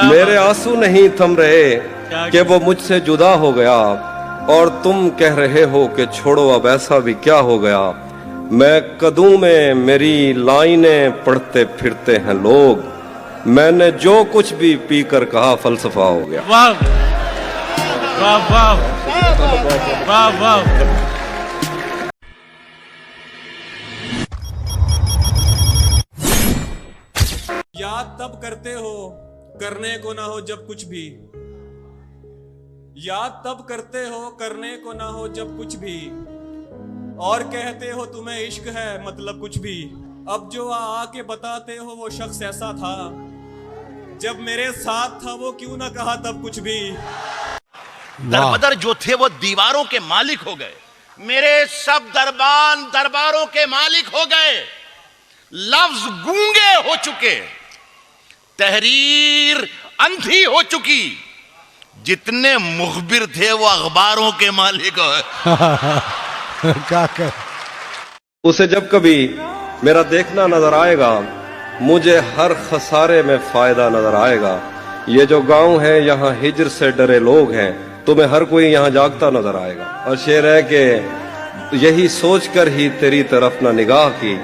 मेरे आंसू नहीं थम रहे कि वो मुझसे जुदा हो गया, और तुम कह रहे हो कि छोड़ो अब ऐसा भी क्या हो गया। मैं कदूं में मेरी लाइनें पढ़ते फिरते हैं लोग, मैंने जो कुछ भी पीकर कहा फलसफा हो गया। वाह वाह वाह वाह वाह। याद तब करते हो करने को ना हो जब कुछ भी, याद तब करते हो करने को ना हो जब कुछ भी, और कहते हो तुम्हें इश्क है मतलब कुछ भी। अब जो आके बताते हो वो शख्स ऐसा था, जब मेरे साथ था वो क्यों ना कहा तब कुछ भी। दरबदर जो थे वो दीवारों के मालिक हो गए, मेरे सब दरबारों के मालिक हो गए। लफ्ज गूंगे हो चुके, तहरीर अंधी हो चुकी, जितने मुखबिर थे वो अखबारों के मालिक हो। क्या कर उसे जब कभी मेरा देखना नजर आएगा, मुझे हर खसारे में फायदा नजर आएगा। ये जो गांव है यहाँ हिजर से डरे लोग हैं, तुम्हें हर कोई यहाँ जागता नजर आएगा। और शेर है कि यही सोचकर ही तेरी तरफ ना निगाह की,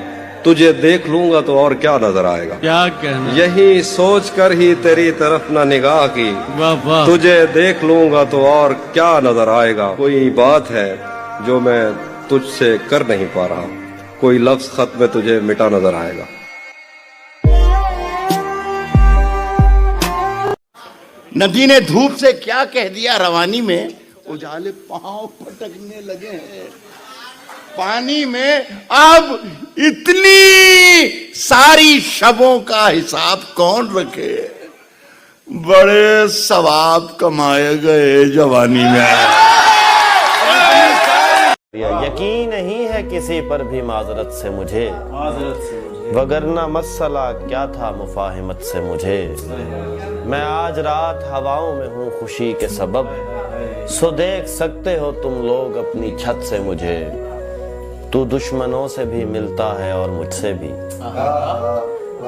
तुझे देख लूंगा तो और क्या नजर आएगा। क्या कहना, यही सोचकर ही तेरी तरफ ना निगाह की, वाह वाह। तुझे देख लूंगा तो और क्या नजर आएगा। कोई बात है जो मैं तुझसे कर नहीं पा रहा, कोई लफ्ज खत में तुझे मिटा नजर आएगा। नदी ने धूप से क्या कह दिया रवानी में, उजाले पांव फटकने लगे हैं पानी में। अब इतनी सारी शबों का हिसाब कौन रखे, बड़े सवाब कमाए गए जवानी में। यकीन नहीं है किसी पर भी माजरत से मुझे, वगरना मसला क्या था मुफाहिमत से मुझे। मैं आज रात हवाओं में हूँ खुशी के सबब, सो देख सकते हो तुम लोग अपनी छत से मुझे। तू दुश्मनों से भी मिलता है और मुझसे भी,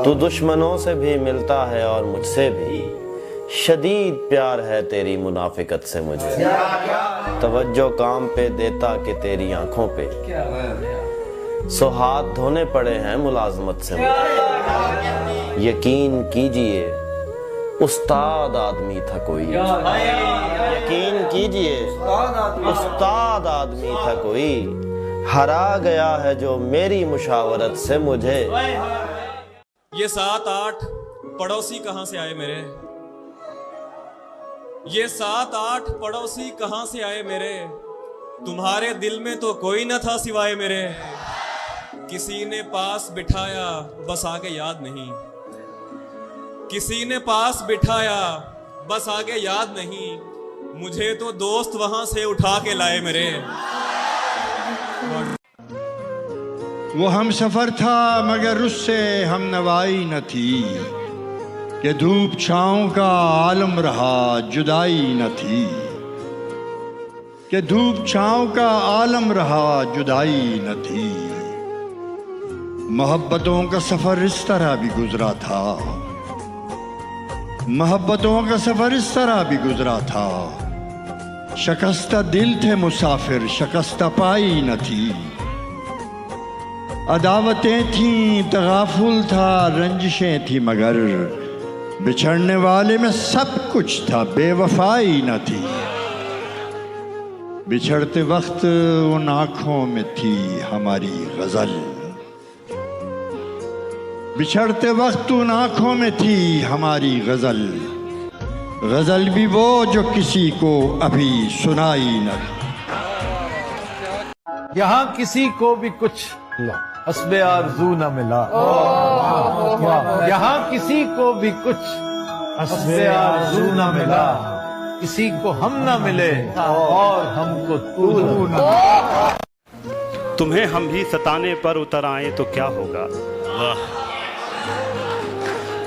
तू दुश्मनों से भी मिलता है और मुझसे भी। शदीद प्यार है तेरी मुनाफिकत से मुझे, तवज्जो काम पे देता कि तेरी आंखों पे। सो हाथ धोने पड़े हैं मुलाजमत से मुझे। यकीन कीजिए उस्ताद आदमी था कोई, यकीन कीजिए उस्ताद आदमी था कोई। हरा गया है जो मेरी मुशावरत से मुझे। ये 7-8 पड़ोसी कहां से आए मेरे, ये 7-8 पड़ोसी कहां से आए मेरे। तुम्हारे दिल में तो कोई न था सिवाय मेरे। किसी ने पास बिठाया बस आगे याद नहीं, किसी ने पास बिठाया बस आगे याद नहीं। मुझे तो दोस्त वहां से उठा के लाए मेरे। वो हम सफर था मगर उससे हम नवाई न थी, कि धूप छाँव का आलम रहा जुदाई न थी, कि धूप छाँव का आलम रहा जुदाई न थी। मोहब्बतों का सफर इस तरह भी गुजरा था, मोहब्बतों का सफर इस तरह भी गुजरा था। शकस्ता दिल थे मुसाफिर शकस्ता पाई न थी, अदावतें थीं तगाफुल था रंजिशें थी, मगर बिछड़ने वाले में सब कुछ था बेवफाई न थी। बिछड़ते वक्त उन आँखों में थी हमारी गज़ल, बिछड़ते वक्त उन आँखों में थी हमारी गज़ल। गज़ल भी वो जो किसी को अभी सुनाई न। यहाँ किसी को भी कुछ हस्बे आरज़ू न मिला, यहाँ किसी को भी कुछ हस्बे आरज़ू न मिला। किसी को हम न मिले और हमको तू न। तुम्हें हम भी सताने पर उतर आए तो क्या होगा,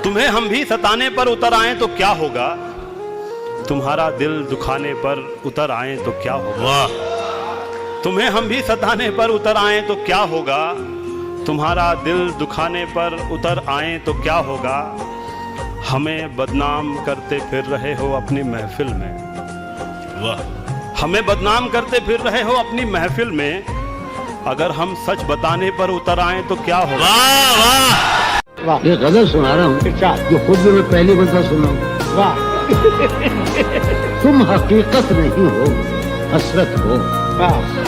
तुम्हें हम भी सताने पर उतर आए तो क्या होगा। तुम्हारा दिल दुखाने पर उतर आए तो क्या होगा, तुम्हें हम भी सताने पर उतर आए तो क्या होगा। तुम्हारा दिल दुखाने पर उतर आए तो क्या होगा। हमें बदनाम करते फिर रहे हो अपनी महफिल में। वाह। हमें बदनाम करते फिर रहे हो अपनी महफिल में, अगर हम सच बताने पर उतर आए तो क्या होगा? ये गजल सुना रहा हूँ जो खुद भी मैं पहली बंदा सुना हूँ। वाह। तुम हकीकत नहीं हो, हसरत हो।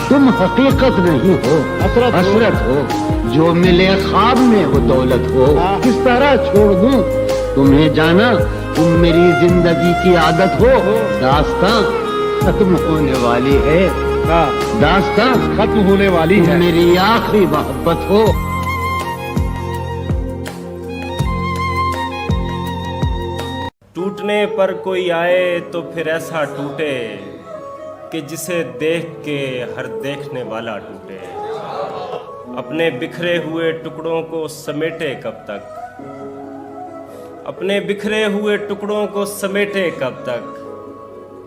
तुम हकीकत नहीं हो, हसरत हो। जो मिले ख्वाब में वो दौलत हो। किस तरह छोड़ दूं तुम्हें जाना, तुम मेरी जिंदगी की आदत हो। दास्तां खत्म होने वाली है, दास्तां खत्म होने वाली है। मेरी आखिरी मोहब्बत हो। टूटने पर कोई आए तो फिर ऐसा टूटे कि जिसे देख के हर देखने वाला टूटे। अपने बिखरे हुए टुकड़ों को समेटे कब तक, अपने बिखरे हुए टुकड़ों को समेटे कब तक।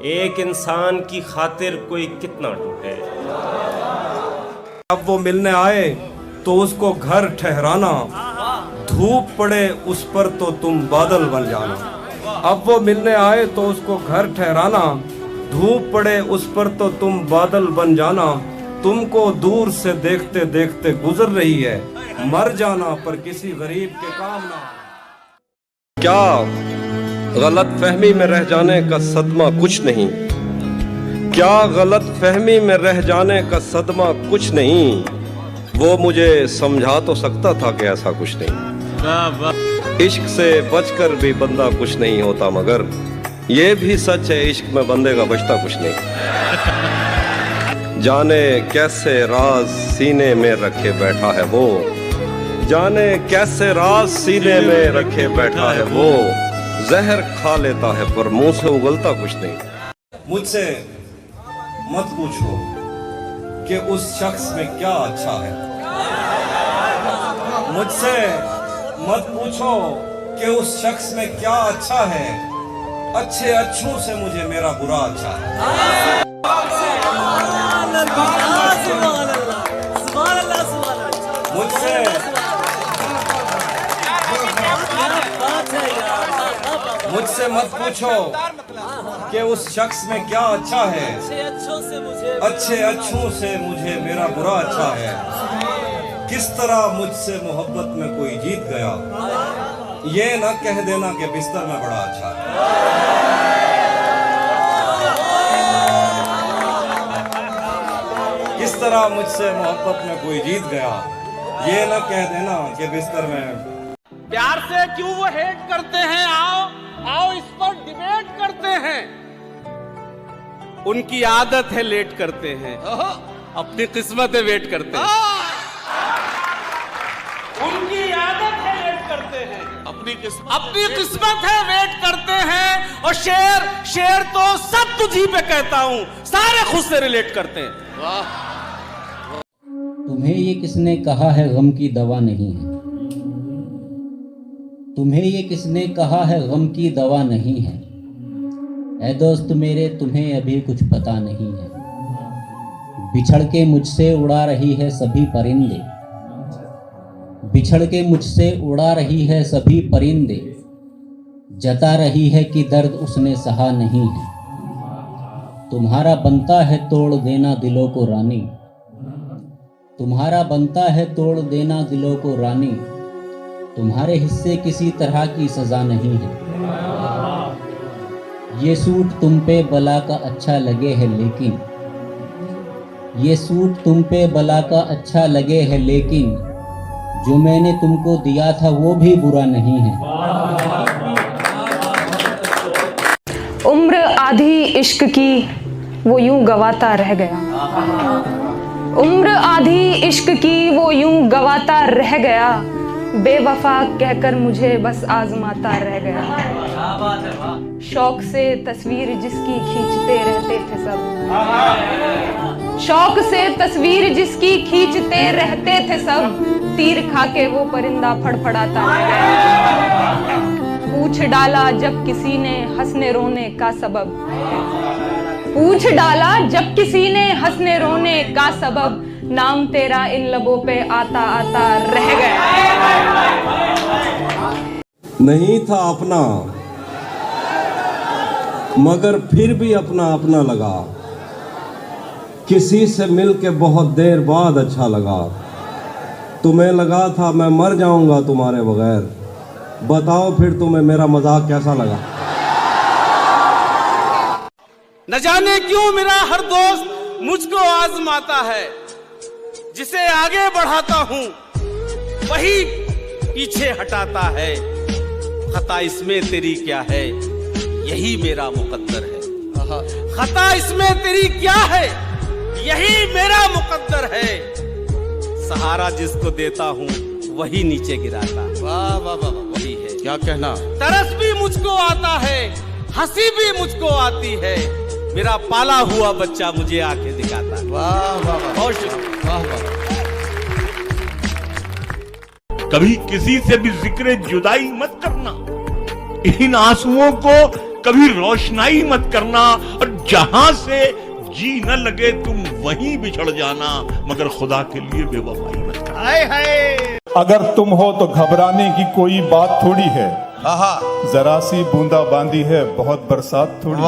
एक इंसान की खातिर कोई कितना टूटे। अब वो मिलने आए तो उसको घर ठहराना, धूप पड़े उस पर तो तुम बादल बन जाना। अब वो मिलने आए तो उसको घर ठहराना, धूप पड़े उस पर तो तुम बादल बन जाना। तुमको दूर से देखते देखते गुजर रही है, मर जाना पर किसी गरीब के काम ना। क्या गलत फहमी में रह जाने का सदमा कुछ नहीं, क्या गलत फहमी में रह जाने का सदमा कुछ नहीं। वो मुझे समझा तो सकता था कि ऐसा कुछ नहीं। वाह वाह। इश्क से बचकर भी बंदा कुछ नहीं होता, मगर ये भी सच है इश्क में बंदे का बचता कुछ नहीं। जाने कैसे राज सीने में रखे बैठा है वो, जाने कैसे राज सीने में रखे बैठा है वो। जहर खा लेता है पर मुंह से उगलता कुछ नहीं। मुझसे मत पूछो कि उस शख्स में क्या अच्छा है, मुझसे मत पूछो कि उस शख्स में क्या अच्छा है। अच्छे अच्छों से मुझे मेरा बुरा अच्छा है। मुझसे मुझसे मत पूछो कि उस शख्स में क्या अच्छा है। अच्छे अच्छों से मुझे मेरा बुरा अच्छा है। किस तरह मुझसे मोहब्बत में कोई जीत गया, ये ना कह देना कि बिस्तर में बड़ा अच्छा है। किस तरह मुझसे मोहब्बत में कोई जीत गया, ये ना कह देना कि बिस्तर में। प्यार से क्यों वो हेट करते हैं, आओ आओ इस पर डिबेट करते हैं। उनकी आदत है लेट करते हैं, अपनी किस्मत है वेट करते हैं। उनकी आदत है लेट करते हैं, अपनी किस्मत है वेट करते हैं। और शेर तो सब तुझी पे कहता हूं, सारे खुद से रिलेट करते हैं। तुम्हें ये किसने कहा है गम की दवा नहीं है, तुम्हें ये किसने कहा है गम की दवा नहीं है। ऐ दोस्त मेरे तुम्हें अभी कुछ पता नहीं है। बिछड़ के मुझसे उड़ा रही है सभी परिंदे, बिछड़ के मुझसे उड़ा रही है सभी परिंदे। जता रही है कि दर्द उसने सहा नहीं है। तुम्हारा बनता है तोड़ देना दिलों को रानी, तुम्हारा बनता है तोड़ देना दिलों को रानी। तुम्हारे हिस्से किसी तरह की सजा नहीं है। ये सूट तुम पे बला का अच्छा लगे है लेकिन, ये सूट तुम पे बला का अच्छा लगे है लेकिन, जो मैंने तुमको दिया था वो भी बुरा नहीं है। उम्र आधी इश्क की वो यूं गवाता रह गया, उम्र आधी इश्क की वो यूं गवाता रह गया। बेवफा कहकर मुझे बस आजमाता रह गया। शौक से तस्वीर जिसकी खींचते रहते थे सब, शौक से तस्वीर जिसकी खींचते रहते थे सब। तीर खा के वो परिंदा फड़फड़ाता रह गया। पूछ डाला जब किसी ने हंसने रोने का सबब, पूछ डाला जब किसी ने हंसने रोने का सबब। नाम तेरा इन लबों पे आता आता रह गया। नहीं था अपना मगर फिर भी अपना अपना लगा, किसी से मिलके बहुत देर बाद अच्छा लगा। तुम्हें लगा था मैं मर जाऊंगा तुम्हारे बगैर, बताओ फिर तुम्हें मेरा मजाक कैसा लगा। न जाने क्यों मेरा हर दोस्त मुझको आजमाता है, जिसे आगे बढ़ाता हूं वही पीछे हटाता है। खता इसमें तेरी क्या है, यही मेरा मुकद्दर है। खता इसमें तेरी क्या है, यही मेरा मुकद्दर है। सहारा जिसको देता हूं वही नीचे गिराता। वाह वाह वाह, वही है। क्या कहना। तरस भी मुझको आता है, हंसी भी मुझको आती है। मेरा पाला हुआ बच्चा मुझे आंखें दिखाता। वाह वाह वाह, बहुत शुक्रिया। वाह वाह। कभी किसी से भी जिक्र जुदाई मत करना, इन आंसुओं को कभी रोशनाई मत करना, और जहां से जी न लगे तुम वहीं बिछड़ जाना, मगर खुदा के लिए बेवफाई मत करना। हाय हाय। अगर तुम हो तो घबराने की कोई बात थोड़ी है, जरा सी बूंदा बांदी है बहुत बरसात थोड़ी।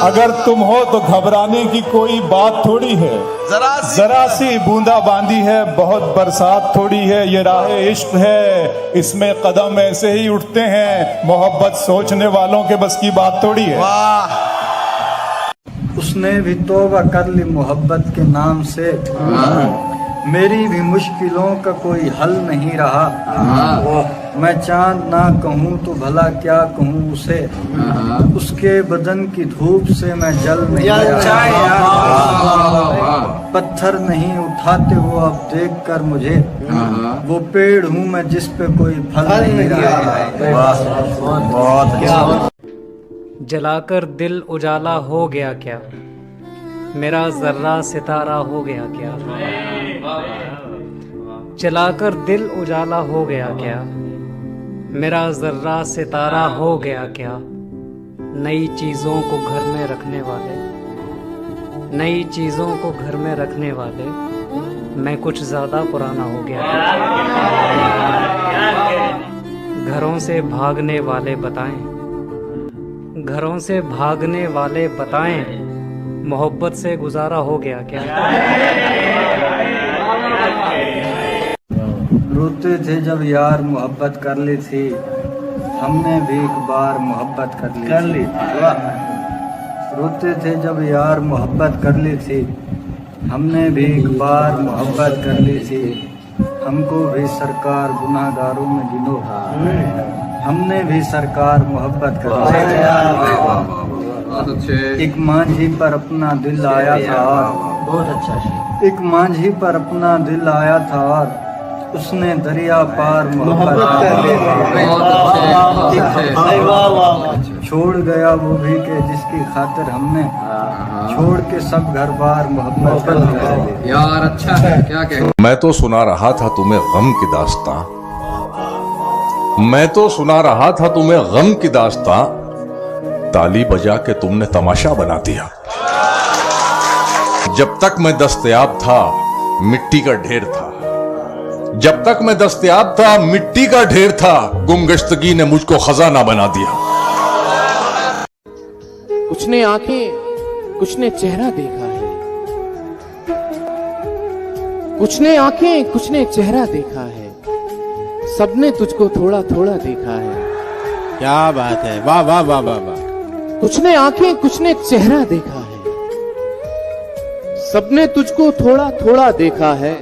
अगर तुम हो तो घबराने की कोई बात थोड़ी है, जरा सी बूंदा बांदी है बहुत बरसात थोड़ी है। ये राह इश्क है, इसमें कदम ऐसे ही उठते हैं, मोहब्बत सोचने वालों के बस की बात थोड़ी है। उसने भी तौबा कर ली मोहब्बत के नाम से, मेरी भी मुश्किलों का कोई हल नहीं रहा। मैं चांद ना कहूँ तो भला क्या कहूँ उसे, उसके बदन की धूप से मैं जल नहीं रहा। पत्थर नहीं उठाते वो अब देख कर मुझे, वो पेड़ हूँ मैं जिस पे कोई फल नहीं रहा। जलाकर दिल उजाला हो गया क्या, मेरा जर्रा सितारा हो गया क्या। जलाकर दिल उजाला हो गया क्या, मेरा जर्रा सितारा हो गया क्या। नई चीज़ों को घर में रखने वाले, नई चीज़ों को घर में रखने वाले, मैं कुछ ज़्यादा पुराना हो गया क्या। घरों से भागने वाले बताएं, घरों से भागने वाले बताएं, मोहब्बत से गुजारा हो गया क्या। रोते थे जब यार मोहब्बत कर ली थी, हमने भी एक बार मोहब्बत कर ली थी। रोते थे जब यार मोहब्बत कर ली थी, हमने भी एक बार मोहब्बत कर ली थी। हमको भी सरकार गुनाहगारों में गिनो, हमने भी सरकार मोहब्बत कर ली। एक मांझी पर अपना दिल आया था, बहुत अच्छा। एक मांझी पर अपना दिल आया था, उसने दरिया पार मोहब्बत कर ली। छोड़ गया वो भी के जिसकी खातिर हमने छोड़ के सब घर बार मोहब्बत कर ली। यार अच्छा है, क्या कह। मैं तो सुना रहा था तुम्हें गम की दास्तां, मैं तो सुना रहा था तुम्हें गम की दास्तां, ताली बजा के तुमने तमाशा बना दिया। जब तक मैं दस्तयाब था मिट्टी का ढेर था, जब तक मैं दस्तयाब था मिट्टी का ढेर था, गुमगश्तगी ने मुझको खजाना बना दिया। कुछ ने आंखें कुछ ने चेहरा देखा है, कुछ ने आंखें कुछ ने चेहरा देखा है, सबने तुझको थोड़ा थोड़ा देखा है। क्या बात है, वाह वाह वाह वाह वाह। कुछ ने आंखें कुछ ने चेहरा देखा है, सबने तुझको थोड़ा थोड़ा देखा है।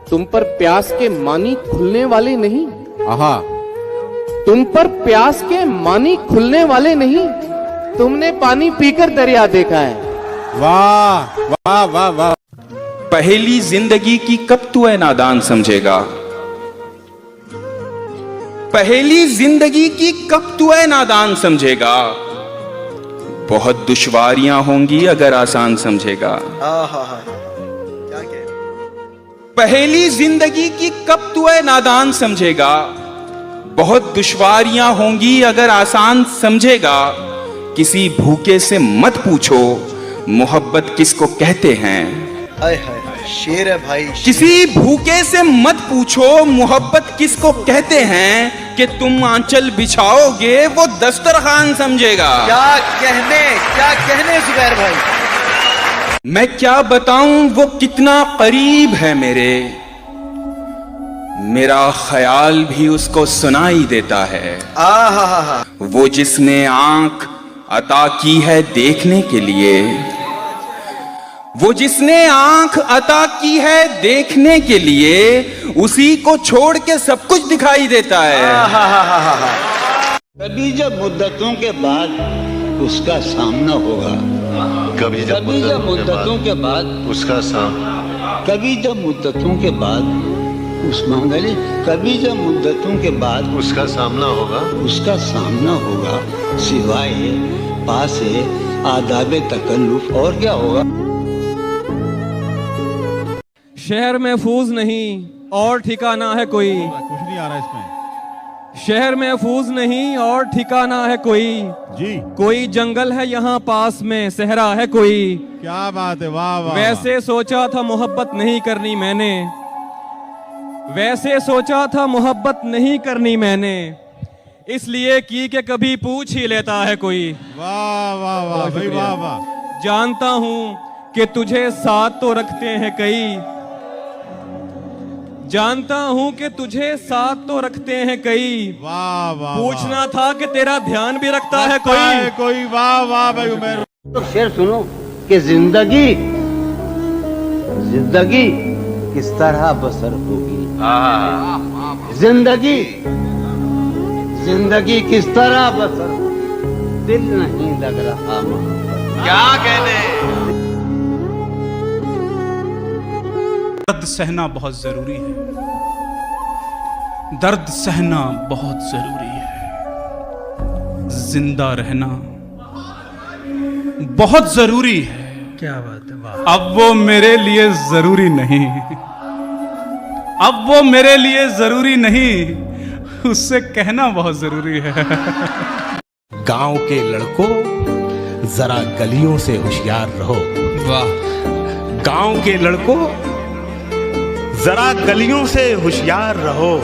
तुम पर प्यास के मानी खुलने वाले नहीं, आहा, तुम पर प्यास के मानी खुलने वाले नहीं, तुमने पानी पीकर दरिया देखा है। वाह वाह वाह वाह। पहली जिंदगी की कब तू है नादान समझेगा, पहली जिंदगी की कब तू है नादान समझेगा। बहुत दुश्वारियां होंगी अगर आसान समझेगा। पहली जिंदगी की कब तू है नादान समझेगा, बहुत दुश्वारियां होंगी अगर आसान समझेगा। किसी भूखे से मत पूछो मोहब्बत किसको कहते हैं, शेर है भाई। किसी भूखे से मत पूछो मोहब्बत किसको कहते हैं, कि तुम आंचल बिछाओगे वो दस्तरखान समझेगा। क्या कहने जुबैर भाई। मैं क्या बताऊं वो कितना करीब है मेरा ख्याल भी उसको सुनाई देता है। वो जिसने आंख अता की है देखने के लिए, वो जिसने आंख अता की है देखने के लिए, उसी को छोड़ के सब कुछ दिखाई देता है। कभी जब मुद्दतों के बाद उसका सामना होगा, कभी जब मुद्दतों के बाद उसका सामना, कभी जब मुद्दतों के बाद कभी जब मुद्दतों के बाद उसका सामना होगा, सिवाय पास आदाब तकल्लुफ और क्या होगा। शहर महफूज नहीं और ठिकाना है कोई, कुछ नहीं आ रहा इसमें। शहर महफूज नहीं और ठिकाना है कोई जी, कोई जंगल है यहाँ पास में, सहरा है कोई। क्या बात है, वाह वाह। वैसे सोचा था मोहब्बत नहीं करनी मैंने, वैसे सोचा था मोहब्बत नहीं करनी मैंने, इसलिए की कि कभी पूछ ही लेता है कोई। वाह वाह वाह भाई, वाह वाह। जानता हूं कि तुझे साथ तो रखते हैं कई, जानता हूं कि तुझे साथ तो रखते हैं कई। वाह वाह। पूछना था कि तेरा ध्यान भी रखता है कोई। वाह वाह भाई उमेर। तो शेर सुनो कि जिंदगी किस तरह बसर होगी, जिंदगी किस तरह बसर होगी, दिल नहीं लग रहा क्या कहने। दर्द सहना बहुत जरूरी है, दर्द सहना बहुत जरूरी है, जिंदा रहना बहुत जरूरी है। क्या बात है, वाह। अब वो मेरे लिए जरूरी नहीं, अब वो मेरे लिए जरूरी नहीं, उससे कहना बहुत जरूरी है। गांव के लड़कों जरा गलियों से होशियार रहो। वाह। गांव के लड़कों जरा गलियों से होशियार रहो,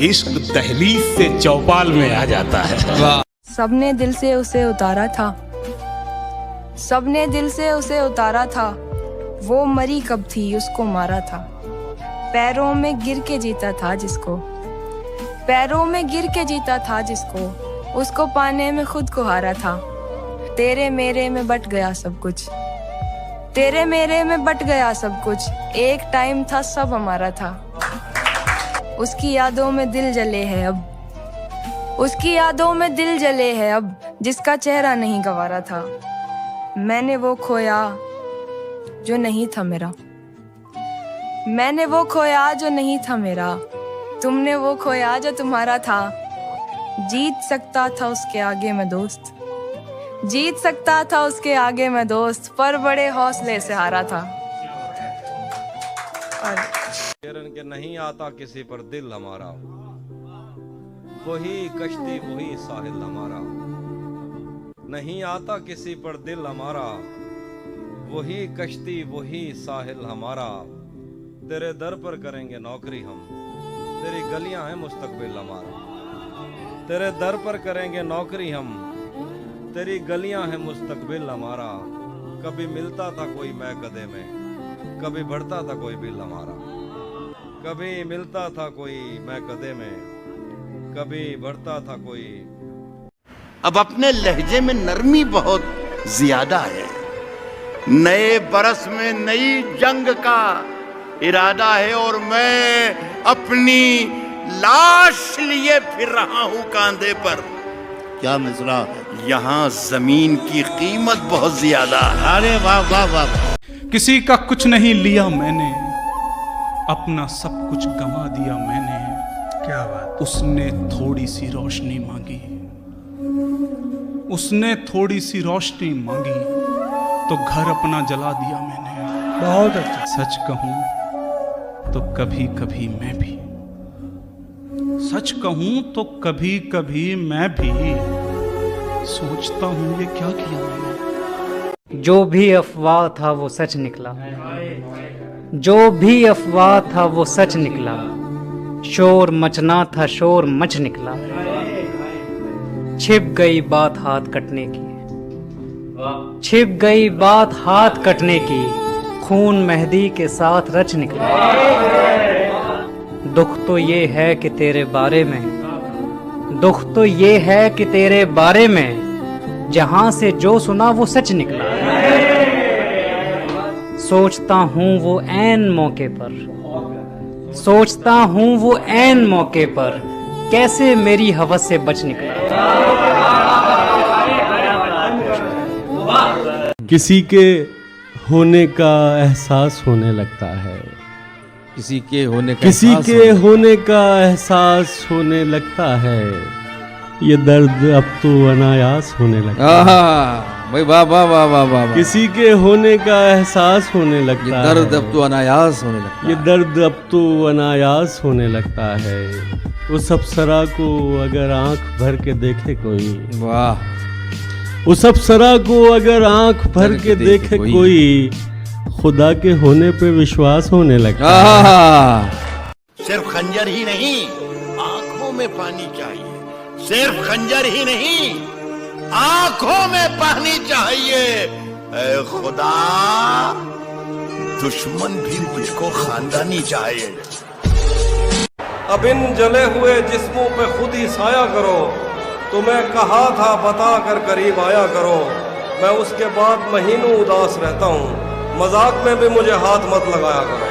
इश्क दहलीज से चौपाल में आ जाता है। वाह। सबने दिल से उसे उतारा था, सबने दिल से उसे उतारा था, वो मरी कब थी उसको मारा था। पैरों में गिर के जीता था जिसको, पैरों में गिर के जीता था जिसको, उसको पाने में खुद को हारा था। तेरे मेरे में बट गया सब कुछ, तेरे मेरे में बट गया सब कुछ, एक टाइम था सब हमारा था। उसकी यादों में दिल जले है अब, उसकी यादों में दिल जले है अब, जिसका चेहरा नहीं गंवारा था। मैंने वो खोया जो नहीं था मेरा, मैंने वो खोया जो नहीं था मेरा, तुमने वो खोया जो तुम्हारा था। जीत सकता था उसके आगे मैं दोस्त, जीत सकता था उसके आगे मैं दोस्त, पर बड़े हौसले से हारा था। के नहीं आता किसी पर दिल हमारा, वही कश्ती वही साहिल हमारा। नहीं आता किसी पर दिल हमारा, वही कश्ती वही साहिल हमारा। तेरे दर पर करेंगे नौकरी हम, तेरी गलियां हैं मुस्तकबिल हमारा। तेरे दर पर करेंगे नौकरी हम, तेरी गलियां हैं मुस्तकबिल हमारा। कभी मिलता था कोई मैं कदे में, कभी बढ़ता था कोई बिल हमारा। कभी मिलता था कोई मैं कदे में, कभी बढ़ता था कोई। अब अपने लहजे में नरमी बहुत ज्यादा है। नए बरस में नई जंग का इरादा है और मैं अपनी लाश लिए फिर रहा हूं कांधे पर। क्या मिसरा, यहाँ जमीन की कीमत बहुत ज्यादा है। अरे वाह वाह वाह। किसी का कुछ नहीं लिया मैंने, अपना सब कुछ गंवा दिया मैंने। क्या बात। उसने थोड़ी सी रोशनी मांगी, उसने थोड़ी सी रोशनी मांगी, तो घर अपना जला दिया मैंने। बहुत अच्छा। सच कहूं तो कभी कभी मैं भी, सच कहूं तो कभी कभी मैं भी सोचता हूं ये क्या किया मैंने। जो भी अफवाह था वो सच निकला, जो भी अफवाह था वो सच निकला, शोर मचना था शोर मच निकला। छिप गई बात हाथ कटने की, छिप गई बात हाथ कटने की, खून मेहंदी के साथ रच निकला। दुख तो ये है कि तेरे बारे में, दुख तो ये है कि तेरे बारे में, जहां से जो सुना वो सच निकला। सोचता हूँ वो ऐन मौके पर, सोचता हूँ वो ऐन मौके पर, कैसे मेरी हवस से बच निकला। किसी के होने का एहसास होने लगता है, किसी के होने का किसी के होने का एहसास होने लगता है, ये दर्द अब तो अनायास होने लगता है। भाई वाह वाह वाह वाह वाह। किसी के होने का एहसास होने लगता है, ये दर्द अब तो अनायास होने लगता है, ये दर्द अब तो अनायास होने लगता है। उस अप्सरा को अगर आंख भर के देखे कोई, वाह, उस अप्सरा को अगर आंख भर के देखे कोई, खुदा के होने पे विश्वास होने लगता है। सिर्फ खंजर ही नहीं, आंखों में पानी चाहिए। सिर्फ खंजर ही नहीं, आंखों में पानी चाहिए। ऐ खुदा, दुश्मन भी मुझको खानदानी चाहिए। अब इन जले हुए जिस्मों पे खुद ही साया करो, तुम्हें कहा था बता कर करीब आया करो। मैं उसके बाद महीनों उदास रहता हूँ, मजाक में भी मुझे हाथ मत लगाया करो।